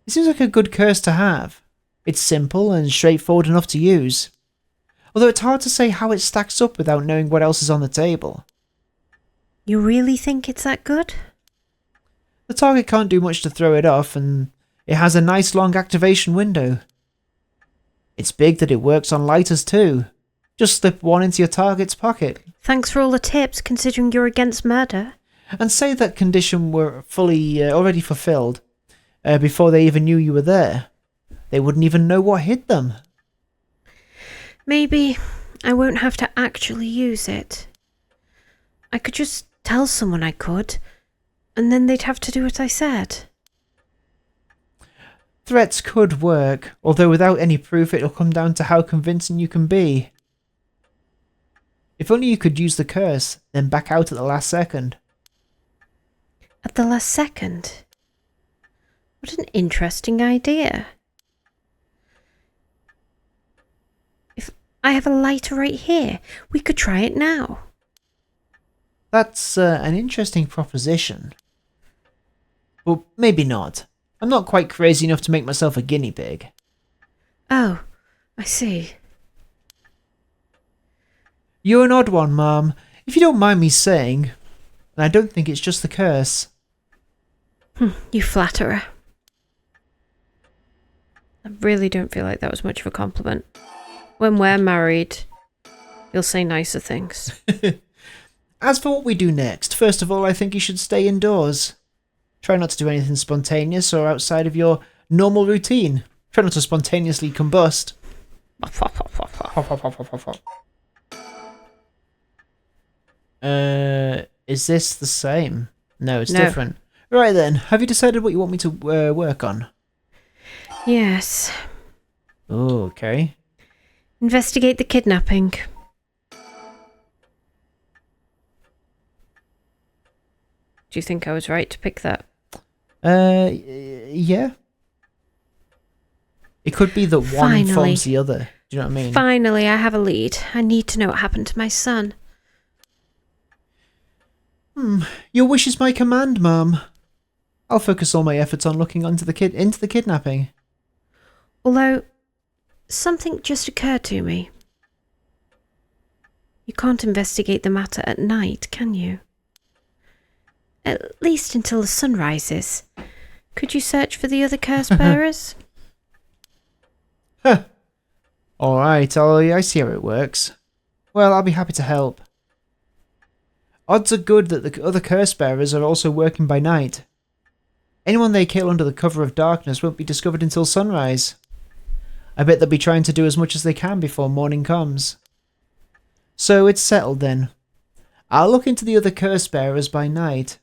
It seems like a good curse to have. It's simple and straightforward enough to use. Although it's hard to say how it stacks up without knowing what else is on the table. You really think it's that good? The target can't do much to throw it off, and it has a nice long activation window. It's big that it works on lighters too. Just slip one into your target's pocket. Thanks for all the tips, considering you're against murder. And say that condition were fully already fulfilled before they even knew you were there. They wouldn't even know what hit them. Maybe I won't have to actually use it. I could just tell someone I could, and then they'd have to do what I said. Threats could work, although without any proof it'll come down to how convincing you can be. If only you could use the curse, then back out at the last second. At the last second? What an interesting idea. If I have a lighter right here, we could try it now. That's an interesting proposition. Well, maybe not. I'm not quite crazy enough to make myself a guinea pig. Oh, I see. You're an odd one, Mom. If you don't mind me saying, and I don't think it's just the curse. You flatterer. I really don't feel like that was much of a compliment. When we're married, you'll say nicer things. As for what we do next, first of all, I think you should stay indoors. Try not to do anything spontaneous or outside of your normal routine. Try not to spontaneously combust. Is this the same? No, it's different. Right then, have you decided what you want me to work on? Yes. Oh, okay. Investigate the kidnapping. Do you think I was right to pick that? Yeah. It could be that one informs the other. Do you know what I mean? Finally, I have a lead. I need to know what happened to my son. Your wish is my command, Mum. I'll focus all my efforts on looking into the kidnapping. Although, something just occurred to me. You can't investigate the matter at night, can you? At least until the sun rises. Could you search for the other curse bearers? Huh. Alright, I see how it works. Well, I'll be happy to help. Odds are good that the other curse bearers are also working by night. Anyone they kill under the cover of darkness won't be discovered until sunrise. I bet they'll be trying to do as much as they can before morning comes. So it's settled then. I'll look into the other curse bearers by night.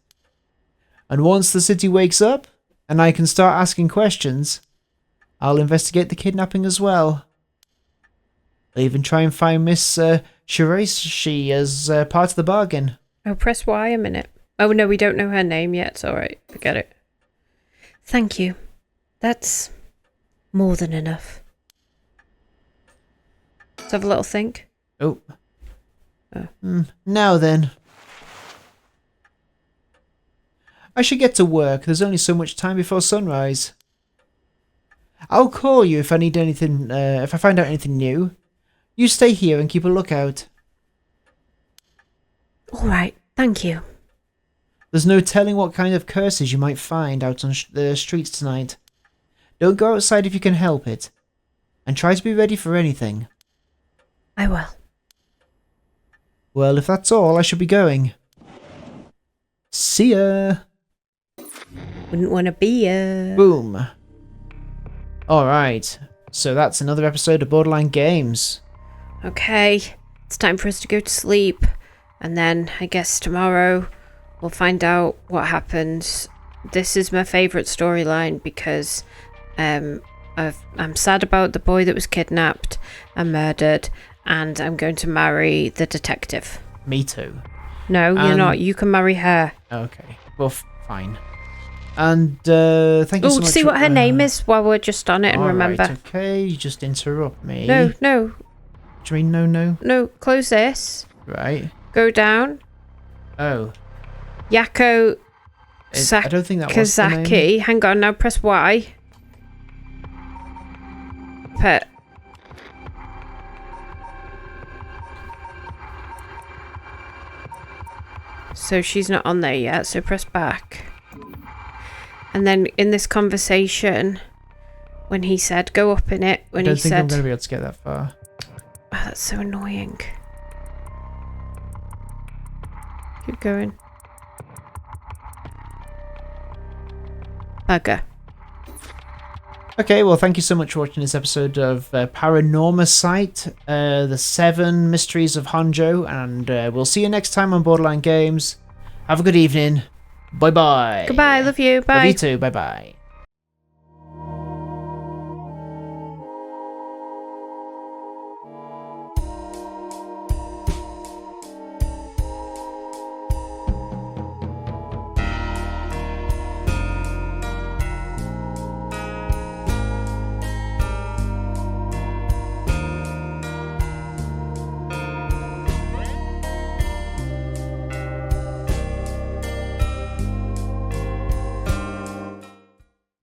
And once the city wakes up, and I can start asking questions, I'll investigate the kidnapping as well. I'll even try and find Miss Shiraishi as part of the bargain. Oh, press Y a minute. Oh no, we don't know her name yet. It's alright. Forget it. Thank you. That's more than enough. Let's have a little think. Oh. Now then. I should get to work. There's only so much time before sunrise. I'll call you if I need anything, if I find out anything new. You stay here and keep a lookout. Alright, thank you. There's no telling what kind of curses you might find out on the streets tonight. Don't go outside if you can help it. And try to be ready for anything. I will. Well, if that's all, I should be going. See ya! Wouldn't want to be a... Boom. Alright, so that's another episode of Borderline Games. Okay, it's time for us to go to sleep. And then, I guess tomorrow, we'll find out what happens. This is my favourite storyline because I'm sad about the boy that was kidnapped and murdered, and I'm going to marry the detective. Me too. No, you're not. You can marry her. Okay, well, fine. And thank you so much. See what her name is while we're just on it and remember. Right, okay, you just interrupt me. No. What do you mean, no? No, close this. Right. Go down. Oh. Yako I don't think that was the name. Kazaki. Hang on, now press Y. Pet. So she's not on there yet, so press back. And then in this conversation, when he said, go up in it, when he said... I don't think I'm going to be able to get that far. Oh, that's so annoying. Keep going. Bugger. Okay, well, thank you so much for watching this episode of Paranormasight, the 7 Mysteries of Honjo, and we'll see you next time on Borderline Games. Have a good evening. Bye-bye. Goodbye, love you, bye. Love you too, bye-bye.